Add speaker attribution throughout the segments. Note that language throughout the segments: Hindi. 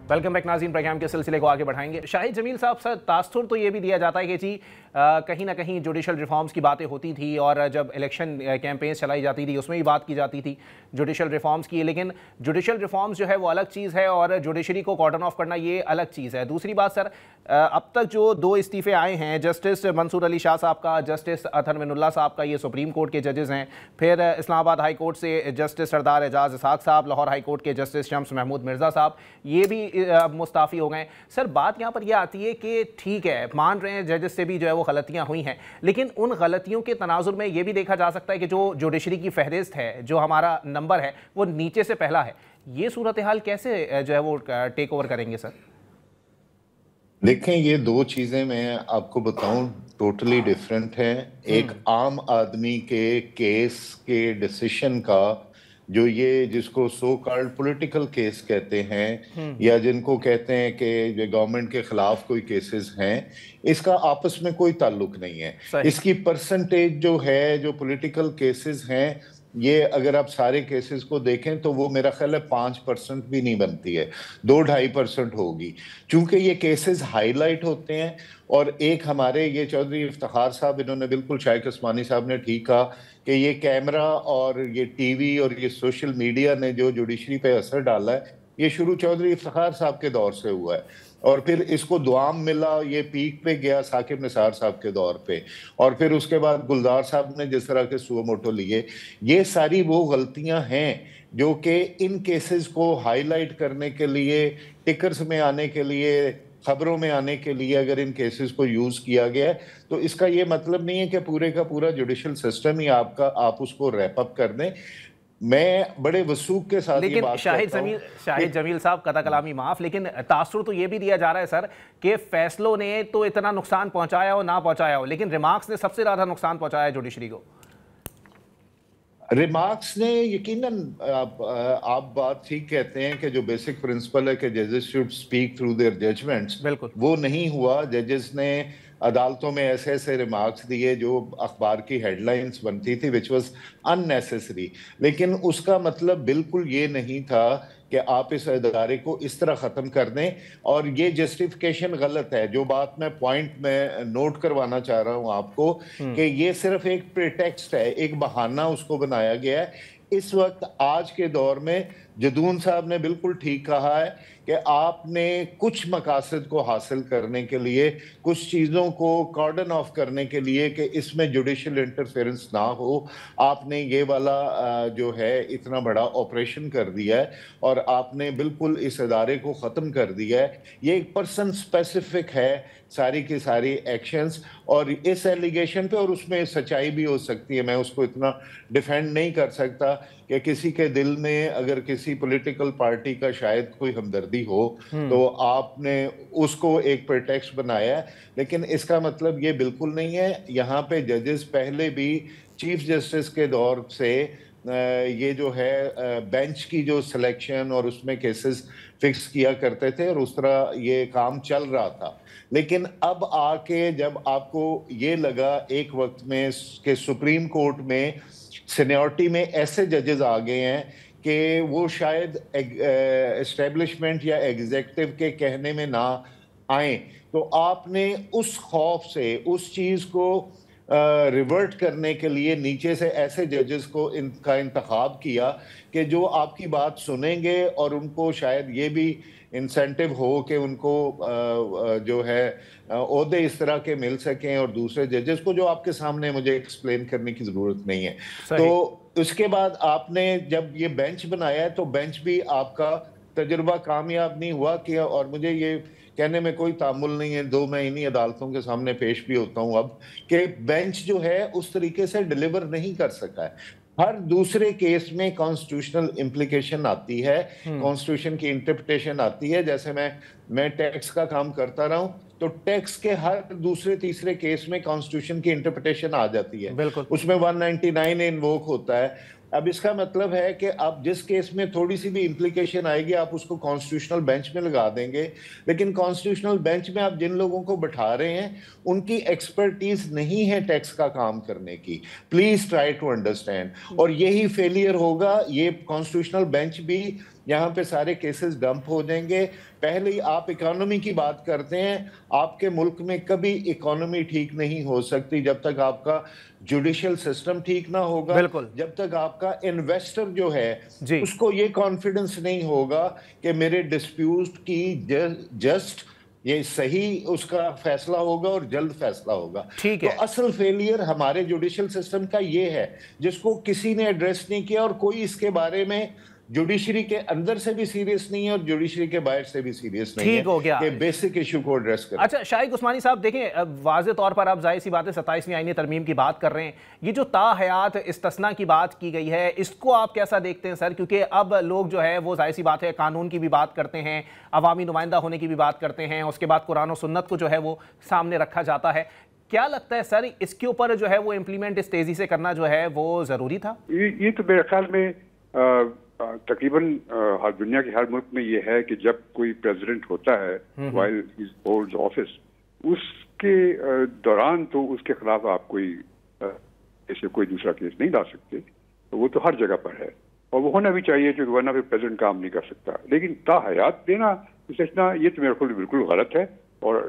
Speaker 1: वेलकम बैक नाज़रीन, प्रोग्राम के सिलसिले को आगे बढ़ाएंगे। शाहिद जमील साहब, सर तासुर तो ये भी दिया जाता है कि जी कहीं ना कहीं जुडिशल रिफॉर्म्स की बातें होती थी और जब इलेक्शन कैंपेन्स चलाई जाती थी उसमें भी बात की जाती थी जुडिशल रिफॉर्म्स की, लेकिन जुडिशल रिफॉर्म्स जो है वो अलग चीज़ है और जुडिशरी को कॉर्डन ऑफ करना ये अलग चीज़ है। दूसरी बात सर, अब तक जो 2 इस्तीफ़े आए हैं, जस्टिस मंसूर अली शाह साहब का, जस्टिस अतहर मिनुल्लाह साहब का, ये सुप्रीम कोर्ट के जजेस हैं। फिर इस्लामाबाद हाई कोर्ट से जस्टिस सरदार एजाज इसाक साहब, लाहौर हाई कोर्ट के जस्टिस शम्स महमूद मिर्ज़ा साहब, ये भी अब मुस्ताफ़ी हो गए। सर बात यहाँ पर यह आती है कि ठीक है, मान रहे हैं जजेस से भी जो है वो गलतियाँ हुई हैं, लेकिन उन गलतियों के तनाजुर में ये भी देखा जा सकता है कि जो जुडिशरी की फहरिस्त है, जो हमारा नंबर है, वो नीचे से पहला है। ये सूरत हाल कैसे जो है वो टेक ओवर करेंगे सर?
Speaker 2: देखें, ये 2 चीजें मैं आपको बताऊं टोटली डिफरेंट हैं। एक आम आदमी के केस के डिसीशन का, जो ये जिसको सो कॉल्ड पॉलिटिकल केस कहते हैं या जिनको कहते हैं कि जो गवर्नमेंट के खिलाफ कोई केसेस हैं, इसका आपस में कोई ताल्लुक नहीं है। इसकी परसेंटेज जो है, जो पॉलिटिकल केसेस हैं, ये अगर आप सारे केसेस को देखें तो वो मेरा ख्याल है 5% भी नहीं बनती है, 2-2.5% होगी। चूंकि ये केसेस हाईलाइट होते हैं और एक हमारे ये चौधरी इफ्तिखार साहब, इन्होंने बिल्कुल, शाइक उस्मानी साहब ने ठीक कहा कि ये कैमरा और ये टीवी और ये सोशल मीडिया ने जो जुडिशरी पे असर डाला है, ये शुरू चौधरी इफ्तिखार साहब के दौर से हुआ है और फिर इसको दुआम मिला, ये पीक पे गया साकिब निसार साहब के दौर पे, और फिर उसके बाद गुलजार साहब ने जिस तरह के सुओ मोटो लिए। ये सारी वो गलतियां हैं जो कि इन केसेस को हाईलाइट करने के लिए, टिकर्स में आने के लिए, खबरों में आने के लिए अगर इन केसेस को यूज किया गया है, तो इसका ये मतलब नहीं है कि पूरे का पूरा जुडिशल सिस्टम ही आप उसको रैप अप कर दें। मैं बड़े वसूख के साथ
Speaker 1: लेकिन शाहिद जमील साहब, कथा कलामी माफ, लेकिन तासुर तो ये भी दिया जा रहा है सर कि फैसलों ने तो इतना नुकसान पहुंचाया हो ना पहुंचाया हो, लेकिन रिमार्क्स ने सबसे ज्यादा नुकसान पहुंचाया है जुडिशरी को।
Speaker 2: रिमार्क्स ने यकीनन, आप बात ठीक कहते हैं कि जो बेसिक प्रिंसिपल है कि जजेस should speak through their judgements, वो नहीं हुआ। जजेस ने अदालतों में ऐसे ऐसे रिमार्क्स दिए जो अखबार की हेडलाइंस बनती थी, विच वाज अननेसेसरी। लेकिन उसका मतलब बिल्कुल ये नहीं था कि आप इस इदारे को इस तरह ख़त्म कर दें, और ये जस्टिफिकेशन गलत है। जो बात मैं पॉइंट में नोट करवाना चाह रहा हूं आपको, कि ये सिर्फ एक प्रिटेक्स्ट है, एक बहाना उसको बनाया गया है। इस वक्त आज के दौर में जदून साहब ने बिल्कुल ठीक कहा है कि आपने कुछ मकासद को हासिल करने के लिए, कुछ चीज़ों को कॉर्डन ऑफ करने के लिए कि इसमें जुडिशल इंटरफेरेंस ना हो, आपने ये वाला जो है इतना बड़ा ऑपरेशन कर दिया है और आपने बिल्कुल इस इदारे को ख़त्म कर दिया है। ये एक पर्सन स्पेसिफिक है सारी की सारी एक्शंस, और इस एलिगेशन पे, और उसमें सच्चाई भी हो सकती है, मैं उसको इतना डिफेंड नहीं कर सकता कि किसी के दिल में अगर किसी पॉलिटिकल पार्टी का शायद कोई हमदर्दी हो तो आपने उसको एक प्रेटेक्स्ट बनाया है, लेकिन इसका मतलब ये बिल्कुल नहीं है। यहाँ पे जजेस पहले भी चीफ जस्टिस के दौर से ये जो है बेंच की जो सिलेक्शन और उसमें केसेस फिक्स किया करते थे और उस तरह ये काम चल रहा था। लेकिन अब आके जब आपको ये लगा एक वक्त में कि सुप्रीम कोर्ट में सीनियरिटी में ऐसे जजेस आ गए हैं कि वो शायद एस्टेब्लिशमेंट या एग्जीक्यूटिव के कहने में ना आए, तो आपने उस खौफ से उस चीज को रिवर्ट करने के लिए नीचे से ऐसे जजेस को इनका इंतखाब किया कि जो आपकी बात सुनेंगे और उनको शायद ये भी इंसेंटिव हो कि उनको जो है ओहदे इस तरह के मिल सकें, और दूसरे जजेस को जो आपके सामने मुझे एक्सप्लेन करने की जरूरत नहीं है। तो उसके बाद आपने जब ये बेंच बनाया है तो बेंच भी आपका तजुर्बा कामयाब नहीं हुआ कि, और मुझे ये कहने में कोई तामुल नहीं है, दो मैं इन्हीं अदालतों के सामने पेश भी होता हूं अब, कि बेंच जो है उस तरीके से डिलीवर नहीं कर सका है। हर दूसरे केस में कॉन्स्टिट्यूशनल इम्प्लीकेशन आती है, कॉन्स्टिट्यूशन की इंटरप्रिटेशन आती है। जैसे मैं टैक्स का काम करता रहा हूं, तो टैक्स के हर दूसरे तीसरे केस में कॉन्स्टिट्यूशन की इंटरप्रिटेशन आ जाती है, उसमें 199 इन्वोक होता है। अब इसका मतलब है कि आप जिस केस में थोड़ी सी भी इम्प्लीकेशन आएगी आप उसको कॉन्स्टिट्यूशनल बेंच में लगा देंगे, लेकिन कॉन्स्टिट्यूशनल बेंच में आप जिन लोगों को बैठा रहे हैं उनकी एक्सपर्टीज नहीं है टैक्स का काम करने की। Please try to understand. और यही फेलियर होगा, ये कॉन्स्टिट्यूशनल बेंच भी यहाँ पे सारे केसेस डंप हो जाएंगे। पहले ही आप इकोनॉमी की बात करते हैं, आपके मुल्क में कभी इकोनॉमी ठीक नहीं हो सकती जब तक आपका जुडिशियल सिस्टम ठीक ना होगा, जब तक आपका इन्वेस्टर जो है उसको ये कॉन्फिडेंस नहीं होगा कि मेरे डिस्प्यूट की जस्ट ये सही उसका फैसला होगा और जल्द फैसला होगा।
Speaker 1: ठीक
Speaker 2: है।
Speaker 1: तो
Speaker 2: असल फेलियर हमारे जुडिशियल सिस्टम का ये है जिसको किसी ने एड्रेस नहीं किया और कोई इसके बारे में जुडिशरी के अंदर से भी सीरियस नहीं है और जुडिशरी के बाहर से भी सीरियस नहीं है।
Speaker 1: ठीक हो गया
Speaker 2: कि बेसिक इशू को एड्रेस करें।
Speaker 1: अच्छा शाहिद उस्मानी साहब देखें, वाज़े तौर पर आप जाहिर सी बात है 27वीं आईनी तरमीम की बात कर रहे हैं, ये जो ताहयात इस्तिस्ना की बात की गई है इसको आप कैसा देखते हैं सर? क्योंकि अब लोग जो है वो जाहिर सी बात है कानून की भी बात करते हैं, अवामी नुमाइंदा होने की भी बात करते हैं, उसके बाद कुरान और सुन्नत को जो है वो सामने रखा जाता है। क्या लगता है सर इसके ऊपर जो है वो इम्प्लीमेंट इस तेजी से करना जो है वो जरूरी था?
Speaker 3: ये तो मेरे ख्याल में तकरीबन हर दुनिया के हर मुल्क में ये है कि जब कोई प्रेसिडेंट होता है व्हाइल ही होल्ड्स ऑफिस, उसके दौरान तो उसके खिलाफ आप कोई ऐसे कोई दूसरा केस नहीं ला सकते, तो वो तो हर जगह पर है और वो होना भी चाहिए क्योंकि वरना फिर प्रेसिडेंट काम नहीं कर सकता। लेकिन ताहयात देना सोचना ये तो मेरे को बिल्कुल गलत है और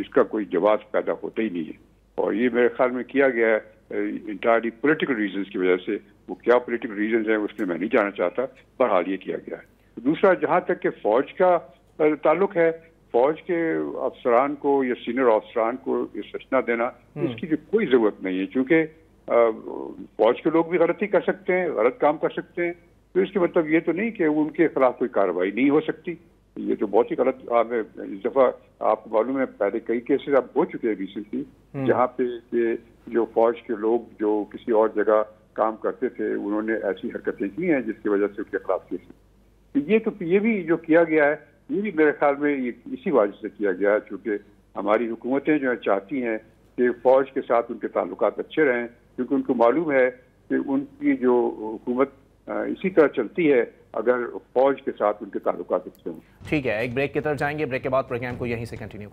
Speaker 3: इसका कोई जवाब पैदा होता ही नहीं है और ये मेरे ख्याल में किया गया है इंटायरली पॉलिटिकल रीजंस की वजह से। वो क्या पॉलिटिकल रीजंस हैं उसमें मैं नहीं जानना चाहता, बहरहाल ये किया गया है। दूसरा, जहां तक कि फौज का ताल्लुक है, फौज के अफसरान को या सीनियर अफसरान को ये सूचना देना इसकी कोई जरूरत नहीं है क्योंकि फौज के लोग भी गलती कर सकते हैं, गलत काम कर सकते हैं, तो इसके मतलब ये तो नहीं कि उनके खिलाफ कोई कार्रवाई नहीं हो सकती। ये तो बहुत ही गलत इस दफा आपको मालूम है पहले कई केसेस अब हो चुके हैं रिसेंटली जहाँ पे जो फौज के लोग जो किसी और जगह काम करते थे उन्होंने ऐसी हरकतें की हैं जिसकी वजह से उनके खिलाफ केस। तो ये भी जो किया गया है ये भी मेरे ख्याल में इसी वजह से किया गया है क्योंकि हमारी हुकूमतें जो है चाहती हैं कि फौज के साथ उनके ताल्लुकात अच्छे रहें क्योंकि उनको मालूम है कि उनकी जो हुकूमत इसी तरह चलती है अगर फौज के साथ उनके ताल्लुकात अच्छे हों।
Speaker 1: ठीक है, एक ब्रेक की तरफ जाएंगे, ब्रेक के बाद प्रोग्राम को यहीं से कंटिन्यू